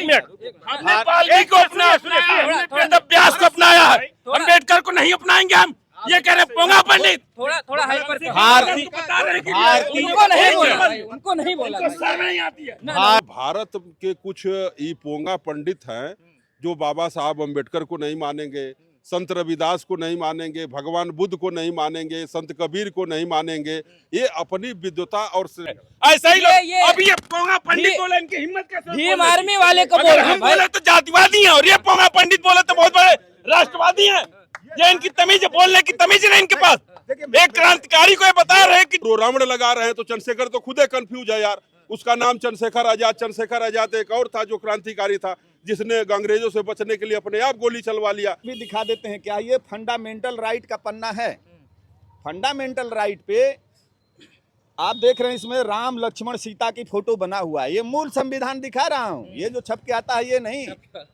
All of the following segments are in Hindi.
मिनट, हमने वाल्मीकि को अपनाया, हमने वेद व्यास को अपनाया है, अम्बेडकर को नहीं अपनाएंगे हम। ये कह रहे पोंगा पंडित। थोड़ा हाइपर उनको नहीं बोला, शर्म नहीं आती है। भारत के कुछ ई पोंगा पंडित हैं जो बाबा साहब अम्बेडकर को नहीं मानेंगे, संत रविदास को नहीं मानेंगे, भगवान बुद्ध को नहीं मानेंगे, संत कबीर को नहीं मानेंगे। ये अपनी विद्वता और ऐसा ही लोग अब ये पोंगा पंडित बोले, इनकी हिम्मत कैसे? भीम आर्मी वाले को अगर हम बोले तो जातिवादी हैं और ये पोंगा पंडित बोले तो बहुत बड़े राष्ट्रवादी हैं। ये इनकी तमीज, बोलने की तमीज नहीं इनके पास। एक क्रांतिकारी को ये बता रहे कि रावण लगा रहे हैं तो चंद्रशेखर तो खुद कंफ्यूज है यार। उसका नाम चंद्रशेखर आजाद एक और था जो क्रांतिकारी था, जिसने अंग्रेजों से बचने के लिए अपने आप गोली चलवा लिया। भी दिखा देते हैं क्या ये फंडामेंटल राइट का पन्ना है। फंडामेंटल राइट पे आप देख रहे हैं, इसमें राम लक्ष्मण सीता की फोटो बना हुआ है। ये मूल संविधान दिखा रहा हूँ, ये जो छप के आता है ये नहीं,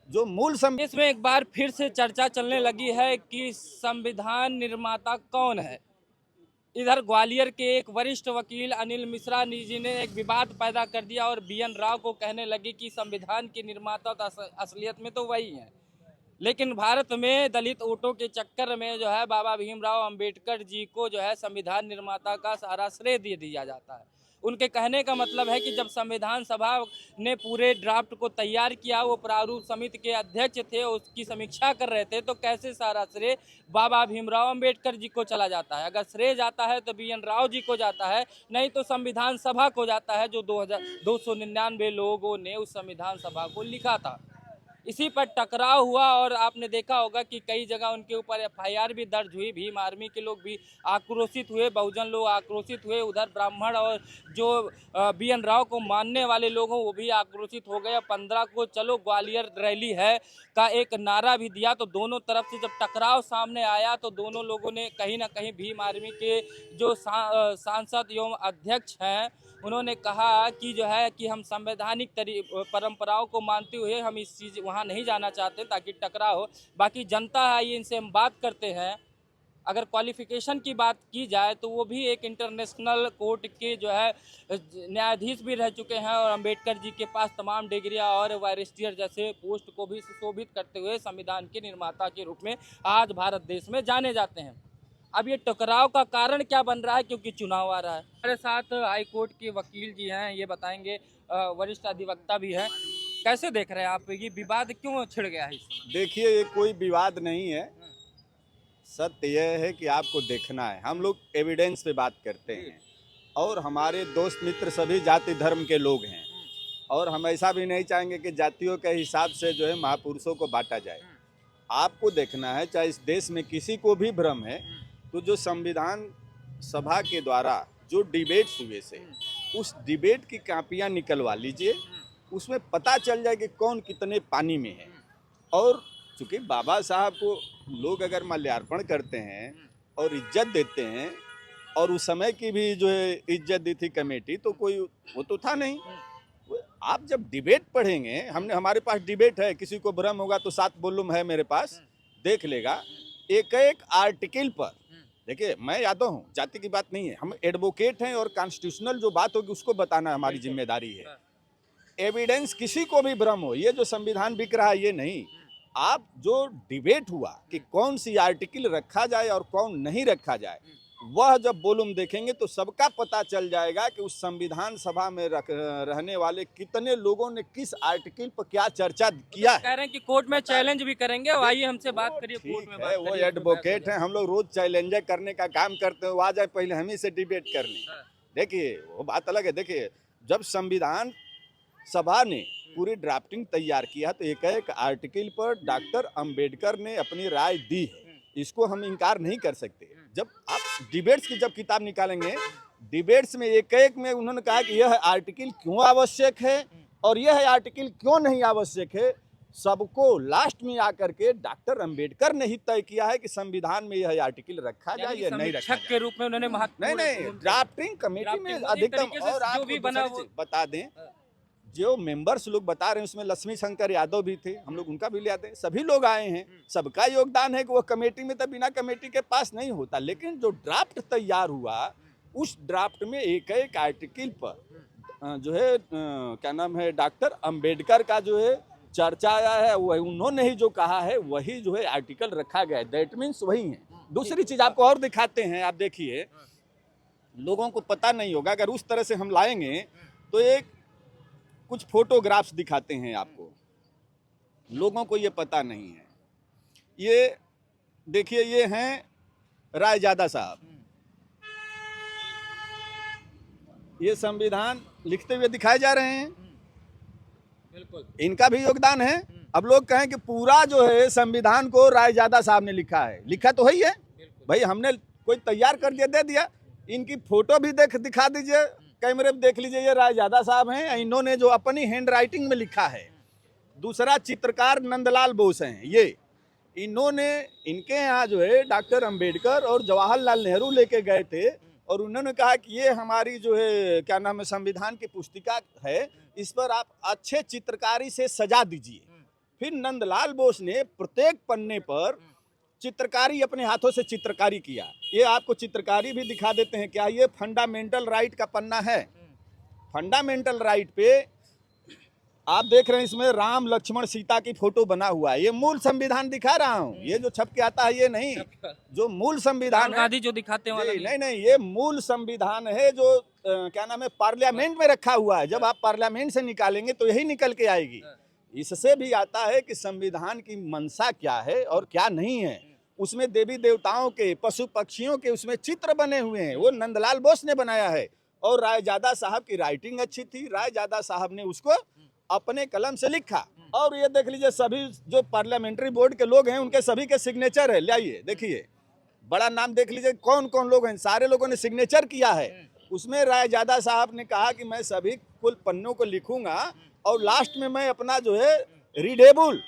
जो मूल संविधान। इसमें एक बार फिर से चर्चा चलने लगी है कि संविधान निर्माता कौन है। इधर ग्वालियर के एक वरिष्ठ वकील अनिल मिश्रा जी ने एक विवाद पैदा कर दिया और BN राव को कहने लगे कि संविधान के निर्माता तो असलियत में तो वही हैं, लेकिन भारत में दलित वोटों के चक्कर में जो है बाबा भीमराव अंबेडकर जी को जो है संविधान निर्माता का सारा श्रेय दे दिया जाता है। उनके कहने का मतलब है कि जब संविधान सभा ने पूरे ड्राफ्ट को तैयार किया, वो प्रारूप समिति के अध्यक्ष थे, उसकी समीक्षा कर रहे थे, तो कैसे सारा श्रेय बाबा भीमराव अंबेडकर जी को चला जाता है। अगर श्रेय जाता है तो BN राव जी को जाता है, नहीं तो संविधान सभा को जाता है, जो 299 लोगों ने उस संविधान सभा को लिखा था। इसी पर टकराव हुआ और आपने देखा होगा कि कई जगह उनके ऊपर FIR भी दर्ज हुई। भीम आर्मी के लोग भी आक्रोशित हुए, बहुजन लोग आक्रोशित हुए, उधर ब्राह्मण और जो BN राव को मानने वाले लोग हैं वो भी आक्रोशित हो गए। 15 को चलो ग्वालियर रैली है का एक नारा भी दिया। तो दोनों तरफ से जब टकराव सामने आया तो दोनों लोगों ने कहीं ना कहीं भीम आर्मी के जो सांसद एवं अध्यक्ष हैं उन्होंने कहा कि जो है कि हम संवैधानिक परंपराओं को मानते हुए हम इस चीज़ वहाँ नहीं जाना चाहते ताकि टकराव हो। बाकी जनता है, ये इनसे हम बात करते हैं। अगर क्वालिफिकेशन की बात की जाए तो वो भी एक इंटरनेशनल कोर्ट के जो है न्यायाधीश भी रह चुके हैं और अंबेडकर जी के पास तमाम डिग्रियां और बैरिस्टर जैसे पोस्ट को भी सुशोभित करते हुए संविधान के निर्माता के रूप में आज भारत देश में जाने जाते हैं। अब ये टकराव का कारण क्या बन रहा है, क्योंकि चुनाव आ रहा है। हमारे साथ हाई कोर्ट के वकील जी हैं, ये बताएंगे, वरिष्ठ अधिवक्ता भी हैं। कैसे देख रहे हैं आप, ये विवाद क्यों छिड़ गया है? देखिए, ये कोई विवाद नहीं है। सत्य यह है कि आपको देखना है। हम लोग एविडेंस पे बात करते हैं और हमारे दोस्त मित्र सभी जाति धर्म के लोग हैं और हम ऐसा भी नहीं चाहेंगे कि जातियों के हिसाब से जो है महापुरुषों को बांटा जाए। आपको देखना है, चाहे इस देश में किसी को भी भ्रम है तो जो संविधान सभा के द्वारा जो डिबेट्स हुए से उस डिबेट की कापियां निकलवा लीजिए, उसमें पता चल जाए कि कौन कितने पानी में है। और चूँकि बाबा साहब को लोग अगर माल्यार्पण करते हैं और इज्जत देते हैं और उस समय की भी जो है इज्जत दी थी कमेटी, तो कोई वो तो था नहीं। आप जब डिबेट पढ़ेंगे, हमारे पास डिबेट है, किसी को भ्रम होगा तो 7 वॉल्यूम है मेरे पास, देख लेगा। एक एक आर्टिकल पर देखिए, मैं यादव हूँ, जाति की बात नहीं है, हम एडवोकेट हैं और कॉन्स्टिट्यूशनल जो बात होगी उसको बताना हमारी जिम्मेदारी है। एविडेंस किसी को भी भ्रम हो, ये जो संविधान बिक रहा है ये नहीं। आप जो डिबेट हुआ कि कौन सी आर्टिकल रखा जाए और कौन नहीं रखा जाए, वह जब वॉल्यूम देखेंगे तो सबका पता चल जाएगा कि उस संविधान सभा में रहने वाले कितने लोगों ने किस आर्टिकल पर क्या चर्चा किया है। कह रहे हैं कि कोर्ट में चैलेंज भी करेंगे, आइए हमसे बात करिए कोर्ट में। बात वो एडवोकेट हैं, हम लोग रोज चैलेंज करने का काम करते हैं, वो आ जाए पहले हम ही से डिबेट करने। देखिए, वो बात अलग है। देखिए, जब संविधान सभा ने पूरी ड्राफ्टिंग तैयार किया तो एक एक आर्टिकल पर डॉक्टर अंबेडकर ने अपनी राय दी है, इसको हम इनकार नहीं कर सकते। जब आप डिबेट्स की जब किताब निकालेंगे, डिबेट्स में एक एक में उन्होंने कहा कि यह आर्टिकल क्यों आवश्यक है और यह आर्टिकल क्यों नहीं आवश्यक है। सबको लास्ट में आकर के डॉक्टर अंबेडकर ने ही तय किया है कि संविधान में यह आर्टिकल रखा जाए या नहीं रखा जाए। के रूप में उन्होंने नहीं, ड्राफ्टिंग कमेटी में अधिकतम। और आप बता दें, जो मेंबर्स लोग बता रहे हैं उसमें लक्ष्मी शंकर यादव भी थे, हम लोग उनका भी ले आते हैं, सभी लोग आए हैं, सबका योगदान है कि वो कमेटी में तो बिना कमेटी के पास नहीं होता। लेकिन जो ड्राफ्ट तैयार हुआ उस ड्राफ्ट में एक एक आर्टिकल पर जो है क्या नाम है, डॉक्टर अंबेडकर का जो है चर्चा आया है, वही उन्होंने ही जो कहा है वही जो है आर्टिकल रखा गया है, दैट मीन्स वही है। दूसरी चीज आपको और दिखाते हैं, आप देखिए, लोगों को पता नहीं होगा, अगर उस तरह से हम लाएंगे तो एक कुछ फोटोग्राफ्स दिखाते हैं आपको, लोगों को ये पता नहीं है। ये देखिए, ये हैं रायजादा साहब, ये संविधान लिखते हुए दिखाए जा रहे हैं, बिल्कुल इनका भी योगदान है। अब लोग कहें कि पूरा जो है संविधान को रायजादा साहब ने लिखा है, लिखा तो है ही है भाई, हमने कोई तैयार कर दिया, दे दिया। इनकी फोटो भी दिखा दीजिए, कैमरे में देख लीजिए, ये रायजादा साहब हैं, इन्होंने जो अपनी हैंड राइटिंग में लिखा है। दूसरा चित्रकार नंदलाल बोस हैं, ये इन्होंने, इनके यहाँ जो है डॉक्टर अंबेडकर और जवाहरलाल नेहरू लेके गए थे और उन्होंने कहा कि ये हमारी जो है क्या नाम है संविधान की पुस्तिका है, इस पर आप अच्छे चित्रकारी से सजा दीजिए। फिर नंदलाल बोस ने प्रत्येक पन्ने पर चित्रकारी, अपने हाथों से चित्रकारी किया। ये आपको चित्रकारी भी दिखा देते हैं क्या, ये फंडामेंटल राइट का पन्ना है। फंडामेंटल राइट पे आप देख रहे हैं, इसमें राम लक्ष्मण सीता की फोटो बना हुआ है। ये मूल संविधान दिखा रहा हूँ, ये जो छप के आता है ये नहीं, जो मूल संविधान है, गांधी जो दिखाते हैं वाला नहीं, ये मूल संविधान है जो क्या नाम है पार्लियामेंट में रखा हुआ है। जब आप पार्लियामेंट से निकालेंगे तो यही निकल के आएगी। इससे भी आता है कि संविधान की मंशा क्या है और क्या नहीं है। उसमें देवी देवताओं के, पशु पक्षियों के उसमें चित्र बने हुए हैं, वो नंदलाल बोस ने बनाया है। और रायजादा साहब की राइटिंग अच्छी थी, रायजादा साहब ने उसको अपने कलम से लिखा। और ये देख लीजिए, सभी जो पार्लियामेंट्री बोर्ड के लोग हैं उनके सभी के सिग्नेचर है, लाइए देखिए, बड़ा नाम देख लीजिए कौन कौन लोग हैं, सारे लोगों ने सिग्नेचर किया है। उसमें रायजादा साहब ने कहा कि मैं सभी कुल पन्नों को लिखूंगा और लास्ट में मैं अपना जो है रीडेबल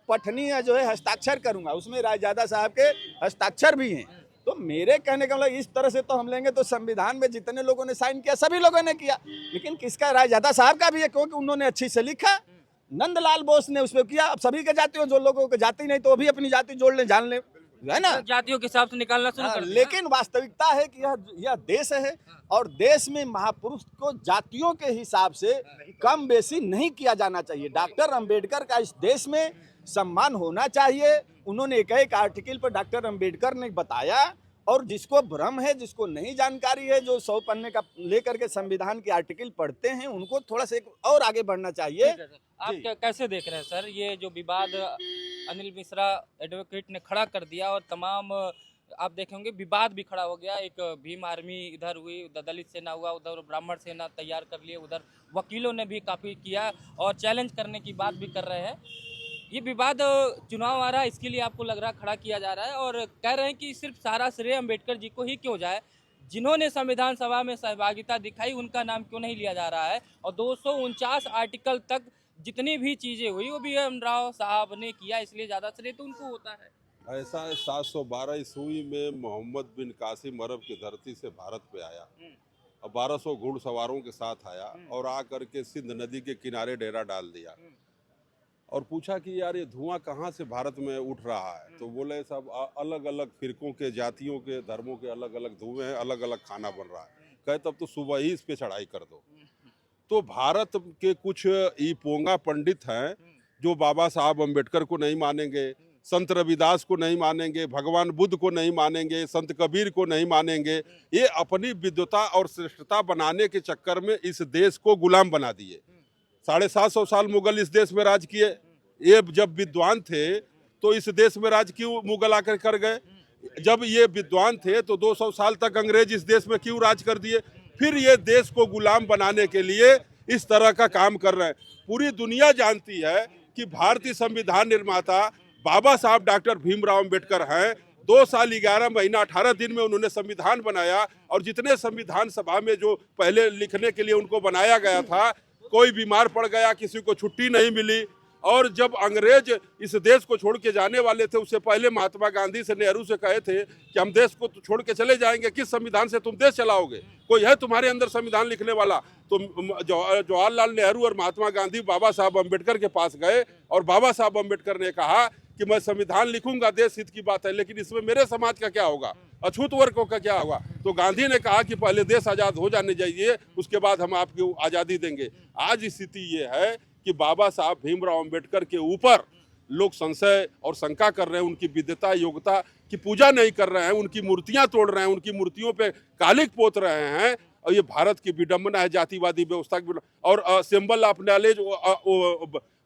पठनीय जो है हस्ताक्षर करूंगा। उसमें रायजादा साहब के हस्ताक्षर भी हैं। तो मेरे कहने का मतलब, इस तरह से तो हम लेंगे तो संविधान में जितने लोगों ने साइन किया सभी लोगों ने किया, लेकिन किसका, रायजादा साहब का भी है, क्योंकि उन्होंने अच्छी से लिखा। नंदलाल बोस ने उसमें किया। अब सभी के जातियों, जो लोगों को जाति नहीं तो वो भी अपनी जाति जोड़ ले, जान ले, है ना, जातियों के हिसाब से निकालना शुरू कर दिया। लेकिन वास्तविकता है कि यह देश है और देश में महापुरुष को जातियों के हिसाब से कम बेसी नहीं किया जाना चाहिए। डॉक्टर अंबेडकर का इस देश में सम्मान होना चाहिए। उन्होंने एक आर्टिकल पर डॉक्टर अंबेडकर ने बताया, और जिसको भ्रम है, जिसको नहीं जानकारी है, जो 100 पन्ने का लेकर के संविधान के आर्टिकल पढ़ते हैं, उनको थोड़ा सा और आगे बढ़ना चाहिए। आप कैसे देख रहे हैं सर, ये जो विवाद अनिल मिश्रा एडवोकेट ने खड़ा कर दिया और तमाम आप देखेंगे विवाद भी खड़ा हो गया। एक भीम आर्मी इधर हुई, उधर दलित सेना हुआ, उधर ब्राह्मण सेना तैयार कर लिए, उधर वकीलों ने भी काफ़ी किया और चैलेंज करने की बात भी कर रहे हैं। ये विवाद चुनाव आ रहा है, इसके लिए आपको लग रहा खड़ा किया जा रहा है और कह रहे हैं कि सिर्फ सारा श्रेय अम्बेडकर जी को ही क्यों जाए, जिन्होंने संविधान सभा में सहभागिता दिखाई उनका नाम क्यों नहीं लिया जा रहा है। और 249 आर्टिकल तक जितनी भी चीज़ें हुई वो भी राव साहब ने किया, इसलिए ज़्यादा श्रेय तो उनको होता है। ऐसा 712 ईस्वी में मोहम्मद बिन कासिम अरब की धरती से भारत पे आया और 1200 घुड़सवारों के साथ आया और आकर के सिंध नदी के किनारे डेरा डाल दिया और पूछा कि यार ये धुआं कहाँ से भारत में उठ रहा है। तो बोले सब अलग अलग फिरकों के, जातियों के, धर्मों के अलग अलग धुएं हैं, अलग अलग खाना बन रहा है। कहे तब तो सुबह ही इस पे चढ़ाई कर दो। तो भारत के कुछ ई पोंगा पंडित हैं जो बाबा साहब अम्बेडकर को नहीं मानेंगे, संत रविदास को नहीं मानेंगे, भगवान बुद्ध को नहीं मानेंगे, संत कबीर को नहीं मानेंगे। ये अपनी विद्वता और श्रेष्ठता बनाने के चक्कर में इस देश को गुलाम बना दिए। 750 साल मुगल इस देश में राज किए। ये जब विद्वान थे तो इस देश में राज क्यों मुगल आकर कर गए? जब ये विद्वान थे तो 200 साल तक अंग्रेज इस देश में क्यों राज कर दिए? फिर ये देश को गुलाम बनाने के लिए इस तरह का काम कर रहे हैं। पूरी दुनिया जानती है कि भारतीय संविधान निर्माता बाबा साहब डॉक्टर भीमराव अम्बेडकर हैं। 2 साल 11 महीना 18 दिन में उन्होंने संविधान बनाया और जितने संविधान सभा में जो पहले लिखने के लिए उनको बनाया गया था, कोई बीमार पड़ गया, किसी को छुट्टी नहीं मिली। और जब अंग्रेज इस देश को छोड़ के जाने वाले थे, उससे पहले महात्मा गांधी से, नेहरू से कहे थे कि हम देश को छोड़ के चले जाएंगे, किस संविधान से तुम देश चलाओगे? कोई है तुम्हारे अंदर संविधान लिखने वाला? तो जवाहरलाल नेहरू और महात्मा गांधी बाबा साहब अम्बेडकर के पास गए और बाबा साहब अम्बेडकर ने कहा कि मैं संविधान लिखूंगा, देश हित की बात है, लेकिन इसमें मेरे समाज का क्या होगा, अछूत वर्गों का क्या होगा? तो गांधी ने कहा कि पहले देश आज़ाद हो जाने चाहिए, उसके बाद हम आपको आज़ादी देंगे। आज स्थिति ये है कि बाबा साहब भीमराव अंबेडकर के ऊपर लोग संशय और शंका कर रहे हैं, उनकी विद्वता योग्यता की पूजा नहीं कर रहे हैं, उनकी मूर्तियां तोड़ रहे हैं, उनकी मूर्तियों पे कालिक पोत रहे हैं, और ये भारत की विडंबना है, जातिवादी व्यवस्था की और सिंबल ऑफ नॉलेज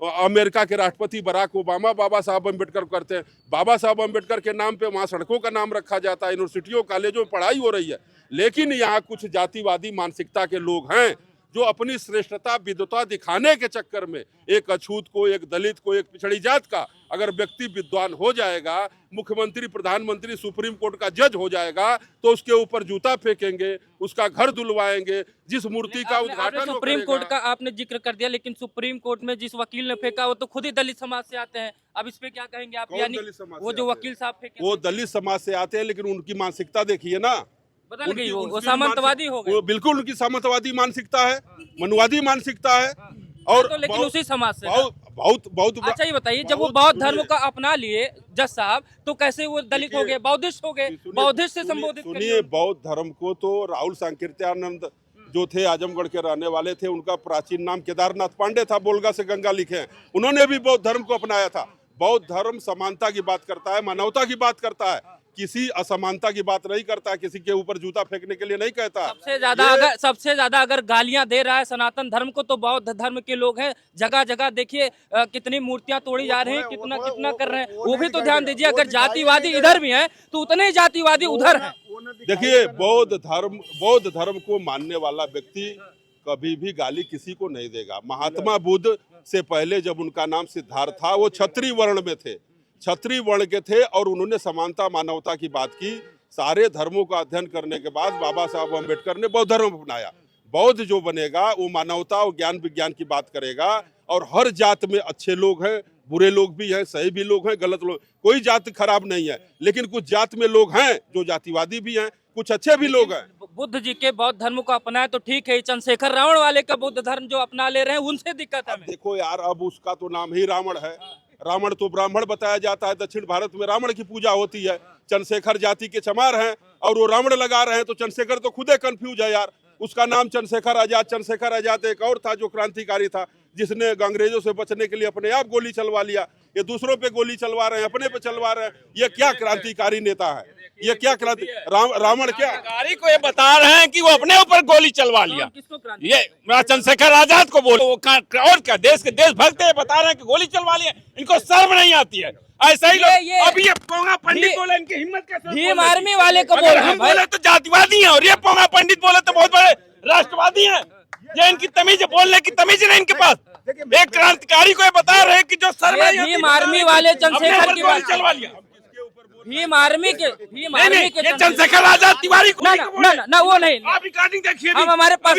अमेरिका के राष्ट्रपति बराक ओबामा बाबा साहब अम्बेडकर करते हैं। बाबा साहब अम्बेडकर के नाम पे वहाँ सड़कों का नाम रखा जाता है, यूनिवर्सिटियों कॉलेजों में पढ़ाई हो रही है, लेकिन यहाँ कुछ जातिवादी मानसिकता के लोग हैं जो अपनी श्रेष्ठता विद्वता दिखाने के चक्कर में एक अछूत को, एक दलित को, एक पिछड़ी जात का अगर व्यक्ति विद्वान हो जाएगा, मुख्यमंत्री, प्रधानमंत्री, सुप्रीम कोर्ट का जज हो जाएगा, तो उसके ऊपर जूता फेंकेंगे, उसका घर धुलवाएंगे, जिस मूर्ति का उद्घाटन सुप्रीम कोर्ट का आपने जिक्र कर दिया, लेकिन सुप्रीम कोर्ट में जिस वकील ने फेंका वो तो खुद ही दलित समाज से आते हैं। अब इस पे क्या कहेंगे आप? यानी वो जो वकील साहब फेंके वो दलित समाज से आते हैं, लेकिन उनकी मानसिकता देखिए ना, बदल गई, वो सामंतवादी हो गए। बिल्कुल उनकी सामंतवादी मानसिकता है, मनुवादी मानसिकता है, और तो लेकिन उसी समाज से बहुत अच्छा ये बताइए, जब वो बौद्ध धर्म का अपना लिए जज साहब, तो कैसे वो दलित हो गए, बौद्धिस्ट हो गए? बौद्धिस्ट से संबोधित सुनिए, बौद्ध धर्म को तो राहुल सांकीर्त्यानंद जो थे, आजमगढ़ के रहने वाले थे, उनका प्राचीन नाम केदारनाथ पांडे था, बोलगा से गंगा लिखे हैं, उन्होंने भी बौद्ध धर्म को अपनाया था। बौद्ध धर्म समानता की बात करता है, मानवता की बात करता है, किसी असमानता की बात नहीं करता, किसी के ऊपर जूता फेंकने के लिए नहीं कहता। सबसे ज्यादा अगर गालियां दे रहा है सनातन धर्म को तो बौद्ध धर्म के लोग हैं। जगह जगह देखिए कितनी मूर्तियां तोड़ी जा रही हैं, कितना कितना कर रहे हैं, वो भी तो ध्यान दीजिए। अगर जातिवादी इधर भी हैं तो उतने ही जातिवादी उधर हैं। देखिए, बौद्ध धर्म को मानने वाला व्यक्ति कभी भी गाली किसी को नहीं देगा। महात्मा बुद्ध से पहले जब उनका नाम सिद्धार्थ था, वो क्षत्रिय वर्ण में थे, क्षत्रिय वर्ण के थे, और उन्होंने समानता मानवता की बात की। सारे धर्मों का अध्ययन करने के बाद बाबा साहब अम्बेडकर ने बौद्ध धर्म अपनाया। बौद्ध जो बनेगा वो मानवता और ज्ञान विज्ञान की बात करेगा, और हर जात में अच्छे लोग हैं, बुरे लोग भी हैं, सही भी लोग हैं, गलत लोग, कोई जात खराब नहीं है, लेकिन कुछ जात में लोग हैं जो जातिवादी भी हैं, कुछ अच्छे भी लोग हैं। बुद्ध जी के बौद्ध धर्म को अपनाए तो ठीक है, चंद्रशेखर रावण वाले का बुद्ध धर्म जो अपना ले रहे हैं उनसे दिक्कत है। देखो यार, अब उसका तो नाम ही रावण है, रावण तो ब्राह्मण बताया जाता है, दक्षिण भारत में रावण की पूजा होती है। चंद्रशेखर जाति के चमार हैं और वो रावण लगा रहे हैं, तो चंद्रशेखर तो खुदे कंफ्यूज है यार। उसका नाम चंद्रशेखर आजाद एक और था जो क्रांतिकारी था, जिसने अंग्रेजों से बचने के लिए अपने आप गोली चलवा लिया। ये दूसरों पे गोली चलवा रहे हैं, अपने पे चलवा रहे हैं। ये क्या क्रांतिकारी नेता है? ये क्या क्रांति? रावण क्या क्रांतिकारी को ये बता रहे हैं कि वो अपने ऊपर गोली चलवा लिया। ये चंद्रशेखर आजाद को बोलो, और क्या देशभक्त है, बता रहे हैं कि गोली चलवा लिया। इनको शर्म नहीं आती है। ऐसा ही लोग अभी ये पोंगा पंडित बोले, इनकी हिम्मत कैसे? भीम आर्मी वाले को अगर हम बोले तो जातिवादी हैं, और ये पोंगा पंडित बोले तो बहुत बड़े राष्ट्रवादी हैं। ये इनकी तमीज, बोलने की तमीज नहीं इनके पास। एक क्रांतिकारी को ये बता रहे हैं कि जो शर्म नहीं आती, भीम आर्मी वाले चंद्रशेखर की गोली चलवा लिया। भीम आर्मी के ये चंद्रशेखर आजाद तिवारी को ना वो नहीं। आप रिकॉर्डिंग देखिए, हम हमारे पास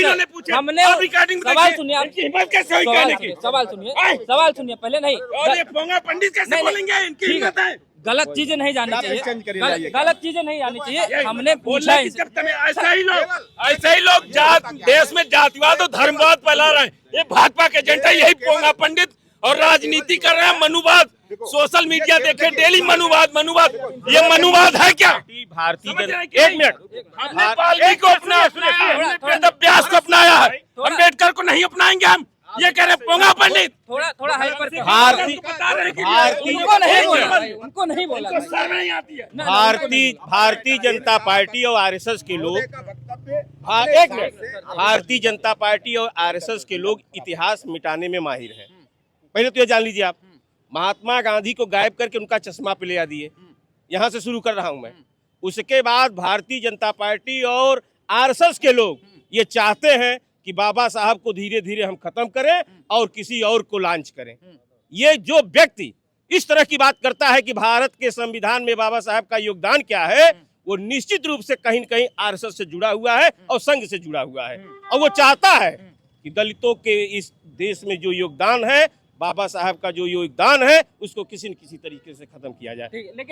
हमने रिकॉर्डिंग सवाल सुनिए, हिम्मत कैसे हुई कहने की? सवाल सुनिए पहले। नहीं, और ये पोंगा पंडित कैसे बोलेंगे? इनकी हिम्मत है। गलत चीजें नहीं जानी चाहिए, गलत चीजें नहीं आनी चाहिए। हमने पूछा ऐसे ही लोग देश में जातिवाद और धर्मवाद फैला रहे हैं। ये भाजपा के एजेंडा, यही पोंगा पंडित और राजनीति कर रहे हैं, मनुवाद। सोशल मीडिया देखे डेली मनुवाद। ये मनुवाद है क्या? भारतीय जनता, एक मिनट, हमने वाल्मीकि को अपनाया, व्यास को अपनाया है, अम्बेडकर को नहीं अपनाएंगे हम। ये कह रहे पोंगा पंडित। थोड़ा हाइपर उनको नहीं बोला, नहीं आती है। भारतीय जनता पार्टी और आरएसएस के लोग, भारतीय जनता पार्टी और आरएसएस के लोग इतिहास मिटाने में माहिर हैं। पहले तो ये जान लीजिए आप, महात्मा गांधी को गायब करके उनका चश्मा पिला दिए। यहाँ से शुरू कर रहा हूं मैं। उसके बाद भारतीय जनता पार्टी और आरएसएस के लोग ये चाहते हैं कि बाबा साहब को धीरे धीरे हम खत्म करें और किसी और को लॉन्च करें। ये जो व्यक्ति इस तरह की बात करता है कि भारत के संविधान में बाबा साहब का योगदान क्या है, वो निश्चित रूप से कहीं न कहीं आरएसएस से जुड़ा हुआ है और संघ से जुड़ा हुआ है, और वो चाहता है कि दलितों के इस देश में जो योगदान है, बाबा साहब का जो योगदान है, उसको किसी न किसी तरीके से खत्म किया जाए।